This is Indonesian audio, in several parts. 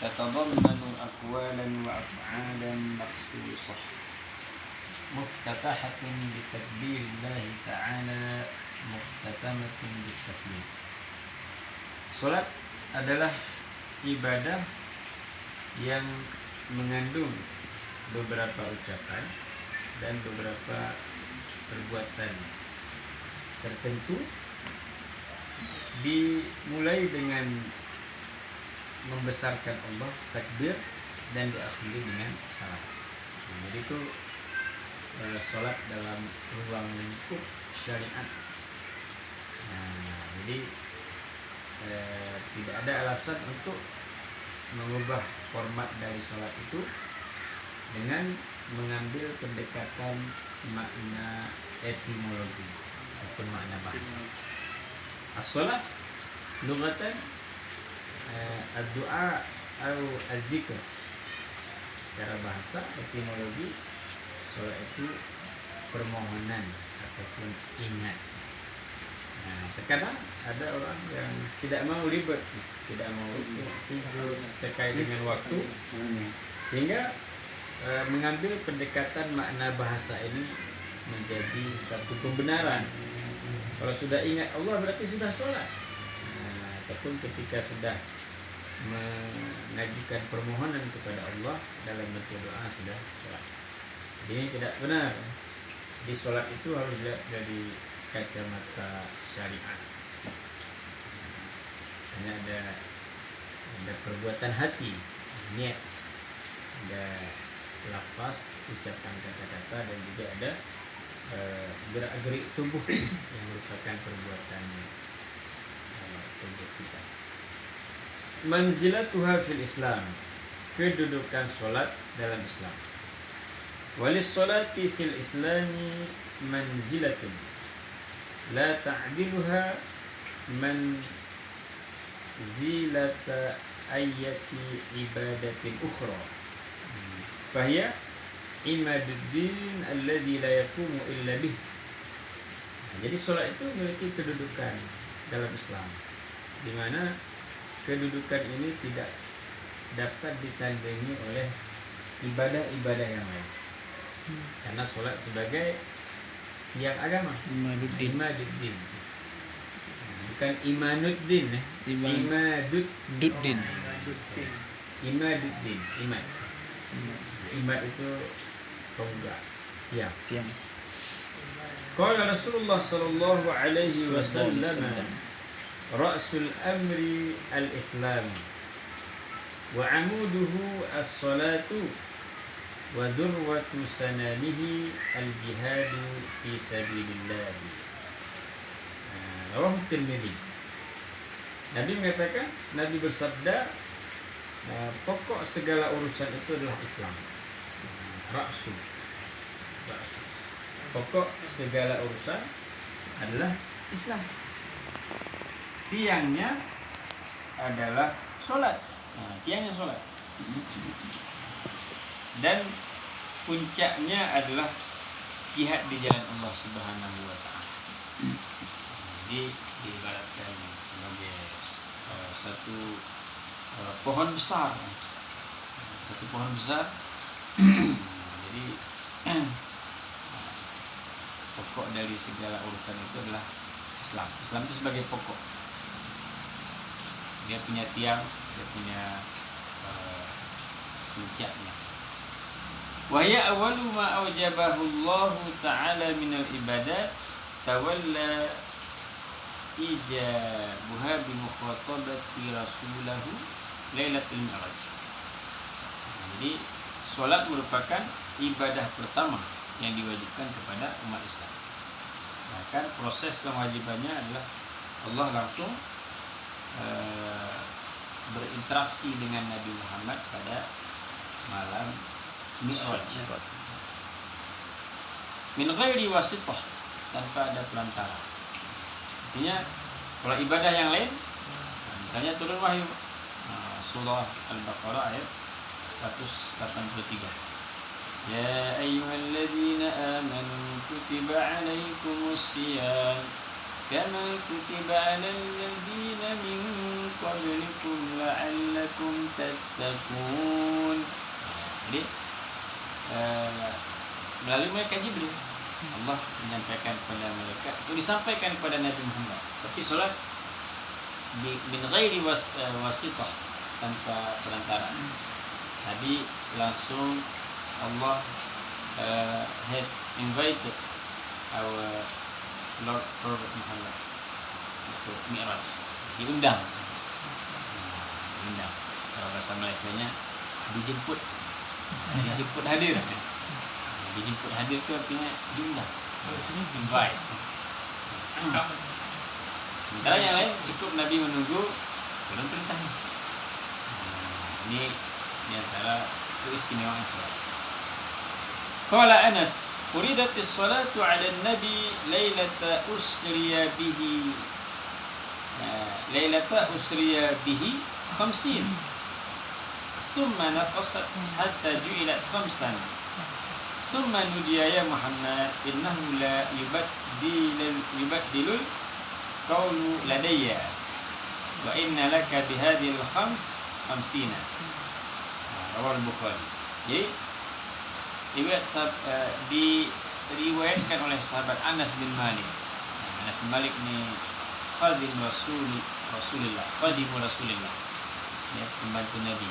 تتضمن أقوالا وأفعالا مخصوصة مفتتحة بتكبير الله تعالى مختتمة بالتسليم. Salat adalah ibadah yang mengandung beberapa ucapan dan beberapa perbuatan tertentu, dimulai dengan membesarkan Allah, takbir, dan diakhiri dengan salat. Jadi itu salat dalam ruang lingkup syariat. Jadi tidak ada alasan untuk mengubah format dari salat itu dengan mengambil pendekatan makna etimologi ataupun makna bahasa. As-salat lughatan ad-du'a atau al-dzikr. Secara bahasa etimologi, salat itu permohonan ataupun ingat. Terkadang ada orang yang tidak mau ribet, tidak mau sibuk terkait dengan waktu, sehingga mengambil pendekatan makna bahasa ini menjadi satu pembenaran. Kalau sudah ingat Allah berarti sudah sholat. Ataupun ketika sudah mengajukan permohonan kepada Allah dalam bentuk doa sudah sholat. Ini tidak benar. Di sholat itu harus dilihat dari kacamata syariat. Hanya ada perbuatan hati, niat, ada lafaz, ucapan kata-kata, dan juga ada gerak-gerik tubuh yang merupakan perbuatan tubuh kita. Manzilatuha fil Islam, kedudukan solat dalam Islam. Walis solati fil Islami manzilatun la ta'diluha manzilata ayyati ibadatin ukhra. Fahiya imaduddin alladhi la yaqumu illa bih. Jadi solat itu memiliki kedudukan dalam Islam, di mana kedudukan ini tidak dapat ditandingi oleh ibadah-ibadah yang lain. Karena solat sebagai tiang agama, imaduddin. Bukan imanuddin, imaduddin. Imad. Imad itu tonggak, tiang. Qala Rasulullah sallallahu alaihi wasallam, ra'sul amri al-islam wa amuduhu as-salatu wa durwatu sanamihi al-jihadu fi sabilillah. Rawahu Tirmidzi. Nabi mengatakan, Nabi bersabda, pokok segala urusan itu adalah Islam. Ra'su. Pokok segala urusan adalah Islam. Tiangnya adalah solat. Tiangnya solat. Dan puncaknya adalah jihad di jalan Allah Subhanahu wa ta'ala. Jadi diibaratkan sebagai satu pohon besar. Satu pohon besar. Jadi pokok dari segala urusan itu adalah Islam. Islam itu sebagai pokok. Dia punya tiang, dia punya puncaknya. Wa ya awwalu ma aujabahu Allah Ta'ala minal ibadat tawalla ijabuha bi mukhatabati rasulahu lailatul mi'raj. Jadi salat merupakan ibadah pertama yang diwajibkan kepada umat Islam. Bahkan proses kewajibannya adalah Allah langsung berinteraksi dengan Nabi Muhammad pada malam Mi'raj. Min ghairi wasithah, tanpa ada pelantara. Artinya kalau ibadah yang lain, misalnya turun wahyu, surah Al-Baqarah ayat 183. Ya ayyuhalladzina amanu kutiba alaikumus siyam kama kutiba alal ladzina min qablikum la'allakum لعلكم تتقون. Jadi melalui malaikat Jibril Allah menyampaikan kepada malaikat itu disampaikan kepada Nabi Muhammad. Tapi solat min ghairi wasitah, tanpa perantara. Tadi langsung Allah has invited our Lord Prophet Muhammad untuk Mi'raj, diundang. Kalau bahasa Malaysianya dijemput hadir. Dijemput hadir itu artinya diundang, invite. Sementara yang lain cukup Nabi menunggu turun perintahnya. Ini diantara keistimewaan salat. Qala Anas, furidatis salatu 'ala an-nabi lailata usriya bihi. Lailata usriya bihi 50. Thumma naqasat hatta ju'ilat 5. Thumma nudiya ya Muhammad innahu la yubaddilul qawlu ladayya wa inna laka bihadhil 50. Rawal Bukhari. Jadi diriwayatkan oleh sahabat Anas bin Malik. Anas bin Malik ni khadim Rasulullah, ya, pembantu Nabi.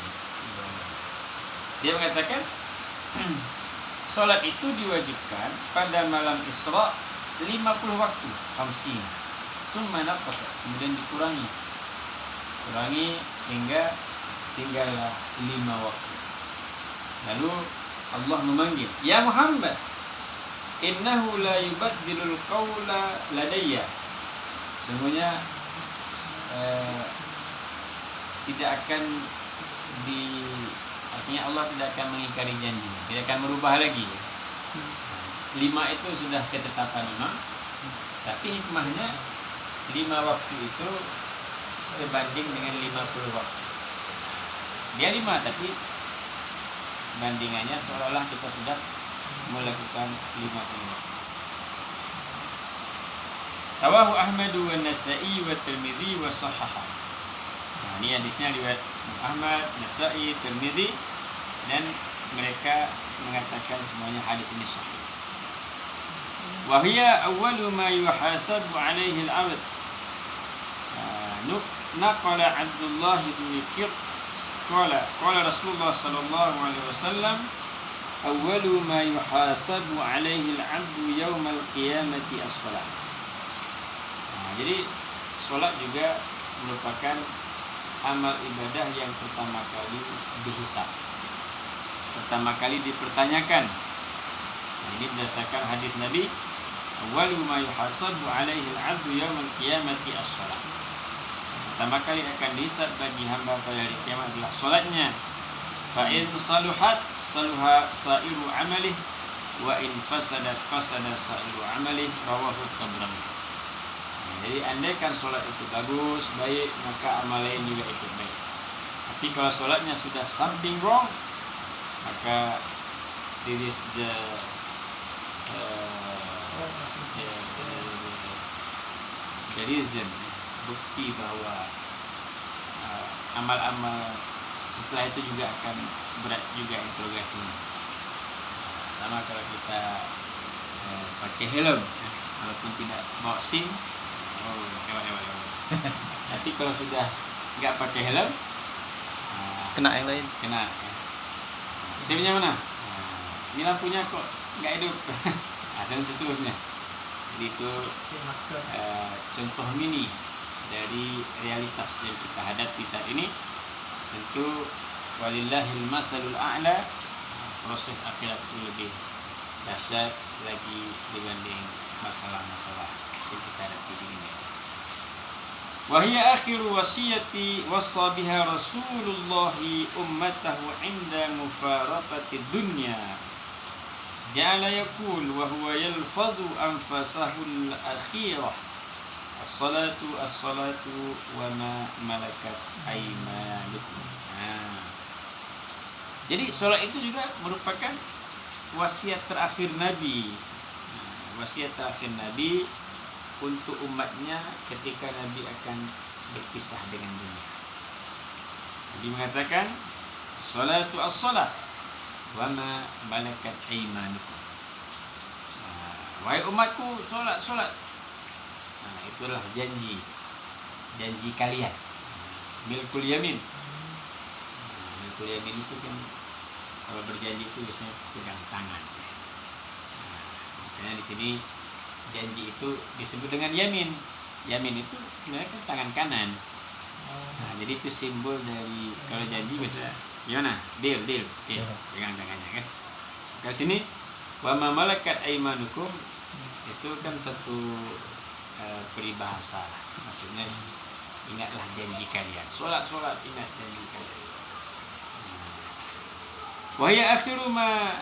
Dia mengatakan salat itu diwajibkan pada malam Isra 50 waktu, 50. Summa naqasa, kemudian dikurangi sehingga tinggallah 5 waktu. Lalu Allah memanggil, ya Muhammad, innahu la yubaddilul qawla ladayya. Sesungguhnya tidak akan artinya Allah tidak akan mengingkari janji, tidak akan merubah lagi. 5 itu sudah ketetapan imam, tapi hikmahnya 5 waktu itu sebanding dengan 50 waktu. Dia 5 tapi bandingannya seolah-olah kita sudah melakukan 50 waktu. Rawahu Ahmad wa Nasa'i wa Tirmidzi wa sahaha. Nah, ini hadisnya riwayat Ahmad, Nasa'i, Tirmidzi, dan mereka mengatakan semuanya hadis ini sahih. Wa hiya awwalu ma yuhasabu 'alaihi al-'abd. Naqala Abdullah bin Qurt qala Rasulullah sallallahu alaihi wasallam awwalu ma yuhasabu 'alaihi al-'abdu yawm al-qiyamati as-shalah. Jadi solat juga merupakan amal ibadah yang pertama kali dihisab, pertama kali dipertanyakan. Ini berdasarkan hadis Nabi, awwalu ma yuhasabu 'alaihi al-'abdu yawm al-qiyamati as-shalah. Pertama kali akan dihisab bagi hamba pada hari kiamat adalah solatnya. Fa in saluhat saluha sa'iru 'amalih wa in fasadat fasada sa'iru 'amalih. Rawahu Tabrani. Jadi andaikan solat itu bagus, baik, maka amal lain juga ikut baik. Tapi kalau solatnya sudah something wrong, maka there is the reason, bukti bahwa amal-amal setelah itu juga akan berat juga interogasinya. Sama kalau kita pakai helm, walaupun tidak bawa SIM, tapi kalau sudah nggak pakai helm, kena yang lain. Kena. SIM-nya mana? Ini lampunya kok nggak hidup. Dan seterusnya. Jadi itu contoh mini dari realitas yang kita hadapi saat ini. Tentu walillahil masalul a'la, proses akhirat itu lebih dahsyat lagi dibanding masalah-masalah yang kita hadapi di dunia. Wa hiya akhiru wasiyati wassa biha Rasulullah ummatahu 'inda mufaraqati dunya. Ja'ala yaqul wa huwa yalfadhu anfasahu al-akhirah as-salatu as-salatu wa ma malakat aymanukum. Jadi salat itu juga merupakan wasiat terakhir Nabi. Wasiat terakhir Nabi untuk umatnya ketika Nabi akan berpisah dengan dunia. Nabi mengatakan salatu as-salat wa ma malakat aymanukum. Wahai umatku, solat. Itulah janji kalian. Milkul yamin. Milkul yamin itu kan kalau berjanji itu biasanya pegang tangan. Makanya di sini janji itu disebut dengan yamin. Yamin itu sebenarnya kan tangan kanan. Jadi itu simbol dari kalau janji biasa gimana? Deal. Pegang tangannya kan. Ke sini wa ma malakat aymanukum itu kan satu peribahasa. Maksudnya ingatlah janji kalian. Solat ingat janji kalian. Wa hiya akhiru ma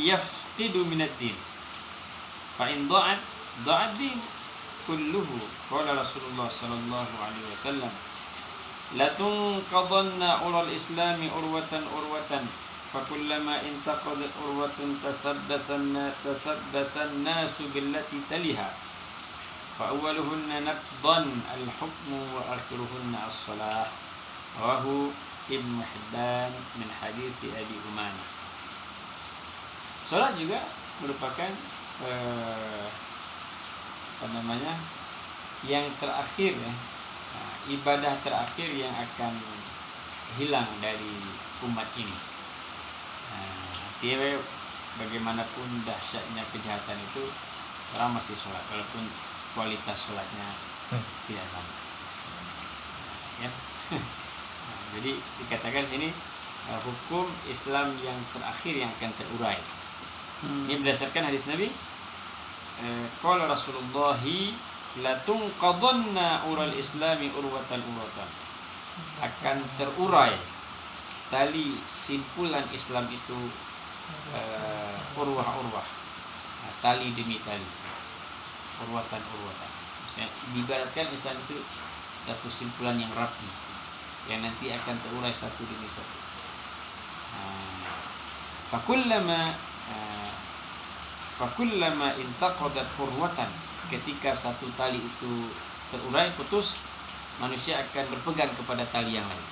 yafqidu min ad-din. Fa in da'at din kulluhu. Qala Rasulullah sallallahu alaihi wasallam la tunqadanna ulal islami urwatan fakullama intaqadat urwatun tasabbathan nasu billati taliha fa awwaluhunna naqdan al-hukmu wa akhiruhunna as-salah. Rawahu Ibnu Hibban min hadis Abi Umanah. Salat juga merupakan yang terakhir ya. Ibadah terakhir yang akan hilang dari umat ini. Artinya bagaimanapun dahsyatnya kejahatan itu, orang masih sholat walaupun kualitas sholatnya tidak sama. Ya. Jadi dikatakan sini hukum Islam yang terakhir yang akan terurai. Ini berdasarkan hadis Nabi. Qala Rasulullah la tunqadanna ural islami urwatan. Akan terurai tali simpulan Islam itu urwah, tali demi tali, urwatan. Maksudnya diibaratkan Islam itu satu simpulan yang rapi yang nanti akan terurai satu demi satu. Fakullama intaqadat urwatan, ketika satu tali itu terurai, putus, manusia akan berpegang kepada tali yang lain.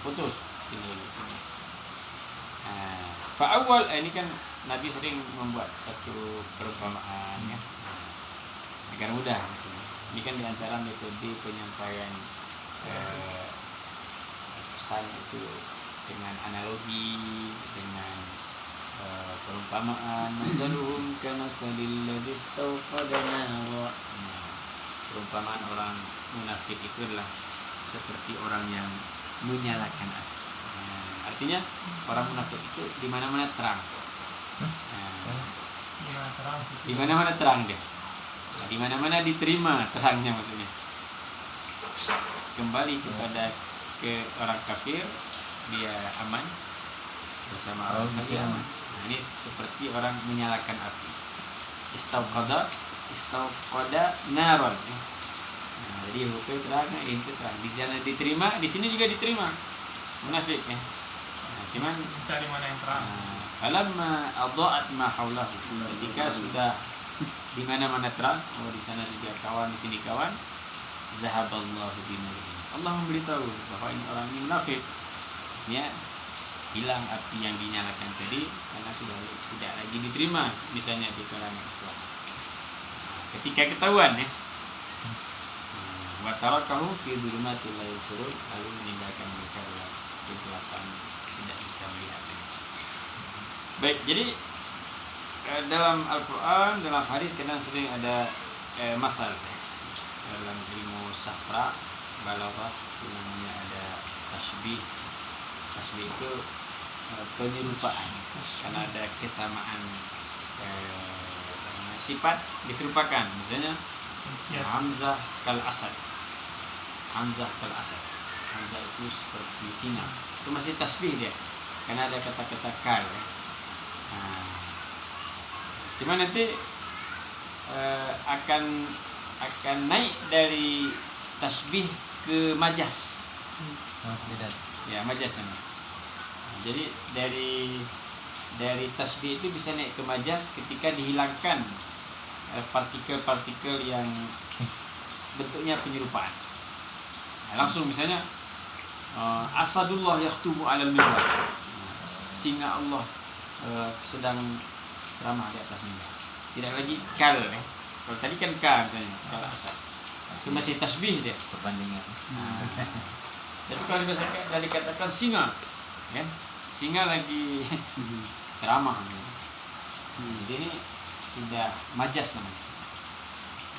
Putus sini. Fa'awal, ini kan Nabi sering membuat satu perumpamaan ya, agar mudah. Ini kan diantara metode penyampaian pesan itu dengan analogi, dengan perumpamaan. Masaluhum kamasalil ladzi istawqada nara. Perumpamaan orang munafik itu adalah seperti orang yang menyalakan api. Artinya orang munafik itu di mana-mana terang. Di mana-mana terang dia. Di mana-mana diterima terangnya, maksudnya. Kembali kepada orang kafir, dia aman bersama orang kafir aman. Ini seperti orang menyalakan api. Istauqada naron. Jadi hukum terangnya itu terang. Di sana diterima, di sini juga diterima. Munafik ya. Cuman cari mana yang terang. Falamma adha'at ma haulahu. Ketika sudah di mana-mana terang, di sana juga kawan, di sini kawan, zahaballahu binurihim. Allah memberitahu bahwa ini orang ini munafik. Ya, hilang api yang dinyalakan tadi karena sudah tidak lagi diterima misalnya di kalangan Islam. Ketika ketahuan ya, wa tarakahu fi dhulumatil la yusirun, lalu meninggalkan mereka dalam kegelapan, tidak bisa melihat. Baik, jadi dalam Al-Quran, dalam hadis kadang sering ada mathal dalam ilmu sastra balaghah, itu namanya ada tasbih. Tasbih itu penyerupaan, karena ada kesamaan sifat diserupakan. Misalnya Hamzah kal asad. Hamzah itu seperti singa. Itu masih tasbih dia, karena ada kata-kata kal ya. Cuma nanti akan naik dari tasbih ke majas. Ya, majas namanya. Jadi dari tasbih itu bisa naik ke majas ketika dihilangkan partikel-partikel yang bentuknya penyerupaan. Langsung misalnya Asadullah yakhtubu 'alal minbar. Singa Allah sedang ceramah di atas mimbar. Tidak lagi kal ya. Kalau tadi kan ka misalnya, kalau asad. Itu masih tasbih dia Perbandingan. Jadi kalau dikatakan singa, kan? Singa lagi ceramah. Jadi ini tidak majas namanya.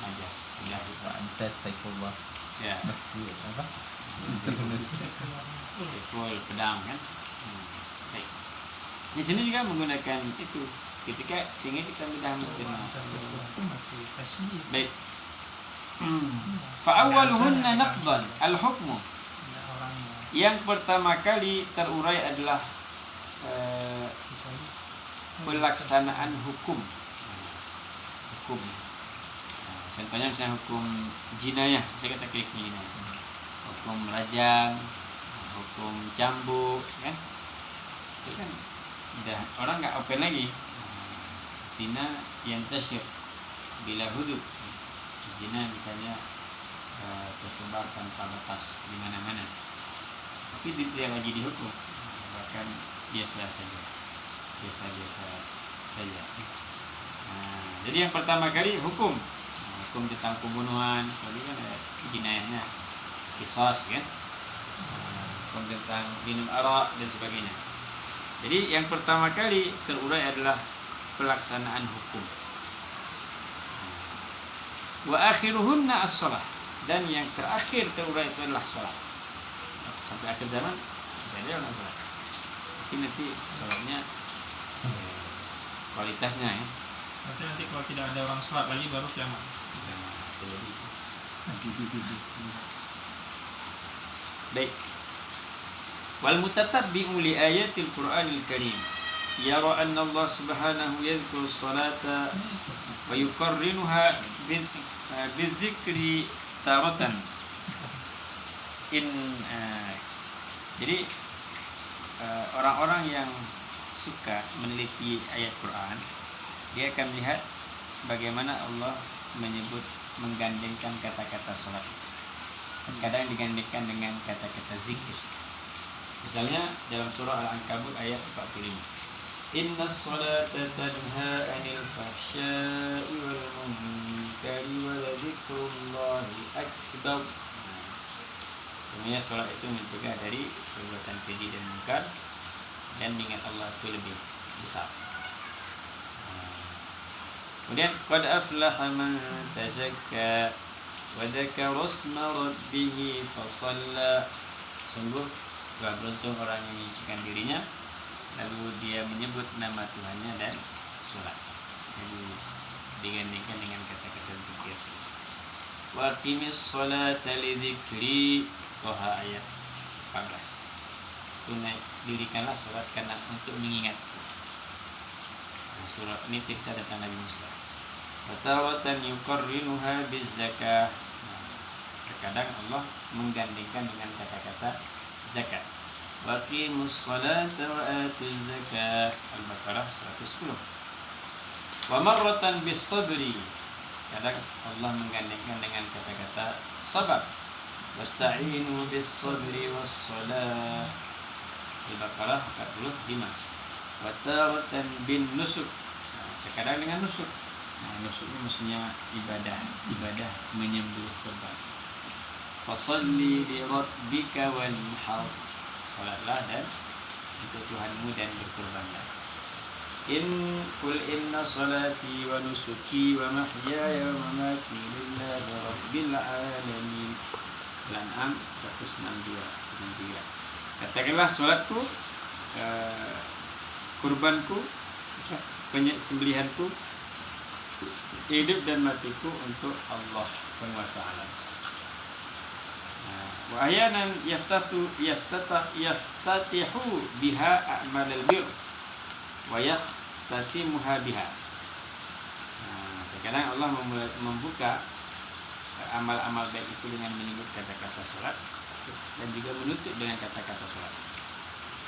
Majas. Ya, Antas Saifullah. ya. Masih apa? Terus. Saiful pedang kan. Baik. Di sini juga menggunakan itu. Ketika singa kita sudah mencerna. Baik. Fa'awwaluhunna naqdan al-hukmu. Yang pertama kali terurai adalah pelaksanaan hukum. Contohnya misalnya hukum jinayah, saya kata klik jinayah. Hukum rajam, hukum cambuk, kan? Itu kan udah orang nggak open lagi. Zina yang tasyir bila hudud. Zina misalnya tersebar tanpa batas di mana-mana. Tapi tidak lagi dihukum, bahkan biasa saja. Jadi yang pertama kali hukum tentang pembunuhan, kalau kan ada jinayahnya, qisas kan, hukum tentang minum arak dan sebagainya. Jadi yang pertama kali terurai adalah pelaksanaan hukum. Wa akhiruhunna as-shalah, dan yang terakhir terurai itu adalah salat. Sampai akhir zaman bisa dia orang salat. Tapi nanti salatnya kualitasnya ya. Nanti kalau tidak ada orang salat lagi baru kiamat. Baik. Wal mutatabbi'u li ayatil Qur'anil Karim yara anna Allah subhanahu yadhkuru as-salata wa yuqarrinuha bidzikri taratan. Jadi orang-orang yang suka meneliti ayat Quran, dia akan melihat bagaimana Allah menggandengkan kata-kata sholat. Kadang digandengkan dengan kata-kata zikir. Misalnya dalam surah Al-Ankabut ayat 45. Inna sholata tanha 'anil fahsya'i wal munkari wa dzikrullahi akbar. Sebenarnya sholat itu mencegah dari perbuatan keji dan munkar, dan ingat Allah itu lebih besar. Kemudian qad aflaha man tazakka wa dzakara isma rabbih fa shalla. Sungguh telah beruntung orang yang menyucikan dirinya lalu dia menyebut nama Tuhannya dan salat. Jadi digandingkan dengan kata-kata zikir. Wa aqimis sholata lidzikri, Toha ayat 14. Dirikanlah salat karena untuk mengingatku. Surat ini cerita tentang Nabi Musa. Wataratan yuqarrinuha bizzakah. Terkadang Allah menggandingkan dengan kata-kata zakat. Waqimus salata wa atuz zakah. Al-Baqarah 110. Wa marratan bis sabri. Kadang Allah menggandingkan dengan kata-kata sabar. Wasta'inu bis sabri was salah. Al-Baqarah 45. Wataratan bin nusuk. Terkadang dengan nusuk. Nusuk ini maksudnya ibadah menyembelih kurban. Fasalli li rabbika wanhar. Salatlah dan untuk Tuhanmu dan berkurbanlah. Inna salati wa nusuki wa mahyaya wa mamati lillahi rabbil alamin. Al-An'am 162. Katakanlah salatku, kurbanku, penyembelihanku, hidup dan matiku untuk Allah penguasa alam. Wa ahyanan yaftatihu biha a'mal al-bir wa yahtatimuha biha. Terkadang Allah membuka amal-amal baik itu dengan menyebut kata-kata salat dan juga menutup dengan kata-kata salat.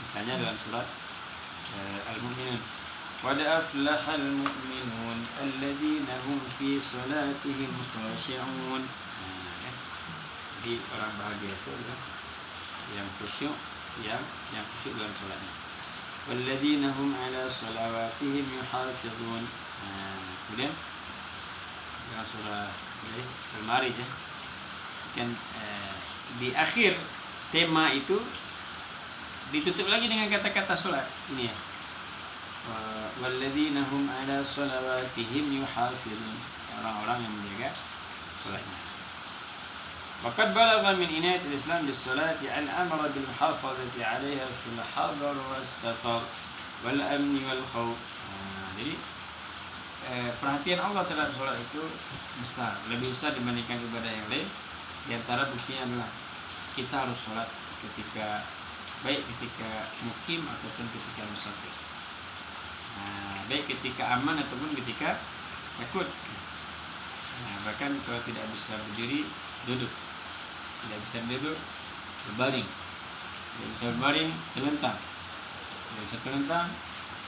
Misalnya dalam surat Al-Mu'minun, qad aflahal mu'minun alladzina hum fi salatihim khashi'un. Jadi orang bahagia itu adalah yang khusyuk, yang khusyuk dalam salatnya. Walladzina hum 'ala shalawatihim yuhafizun. Kemudian dalam surah Al-Ma'arij ya. Kan di akhir tema itu ditutup lagi dengan kata-kata salat ini ya. Walladzina hum 'ala shalawatihim yuhafizun. Orang-orang yang menjaga salatnya. Waqad balagha min inayatil Islam bis-salati an amara bil muhafazati 'alaiha fil hadar was-safar wal amni wal khauf. Jadi perhatian Allah terhadap salat itu besar, lebih besar dibandingkan ibadah yang lain. Di antara buktinya adalah kita harus salat ketika baik ketika mukim ataupun ketika musafir. Baik ketika aman ataupun ketika takut. Bahkan kalau tidak bisa berdiri, duduk. Tidak bisa duduk, berbaring. Tidak bisa berbaring, terlentang. Tidak bisa terlentang,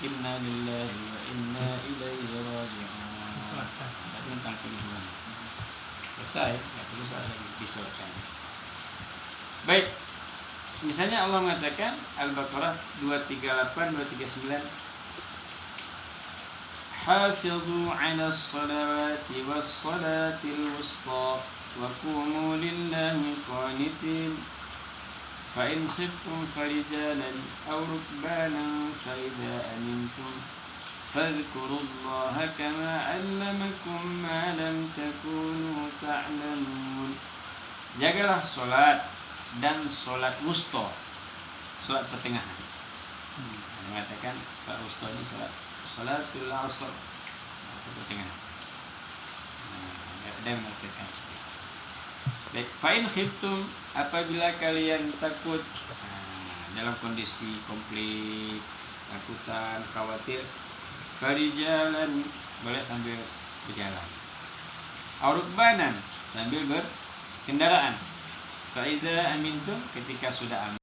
inna lillahi wa inna ilaihi raji'un. Terlentang kemudian. Selesai, tidak perlu lagi disolatkan. Baik. Misalnya Allah mengatakan Al-Baqarah 238 239 Hafizu 'alas salawati was salatil wusta wa qumu lillahi qanitin fa in khiftum farijalan aw rukbanan fa idza amintum fadhkurullaha kama 'allamakum ma lam takunu ta'lamun. Jagalah salat dan salat wusta, salat pertengahan. Mengatakan salat wusta ini salatul asr, pertengahan. Dan mengatakan baik, fa'in khiftum, apabila kalian takut dalam kondisi konflik, takutan, khawatir, farijalan, boleh sambil berjalan, aurukbanan, sambil berkendaraan. Fa'idza amintum, ketika sudah aman.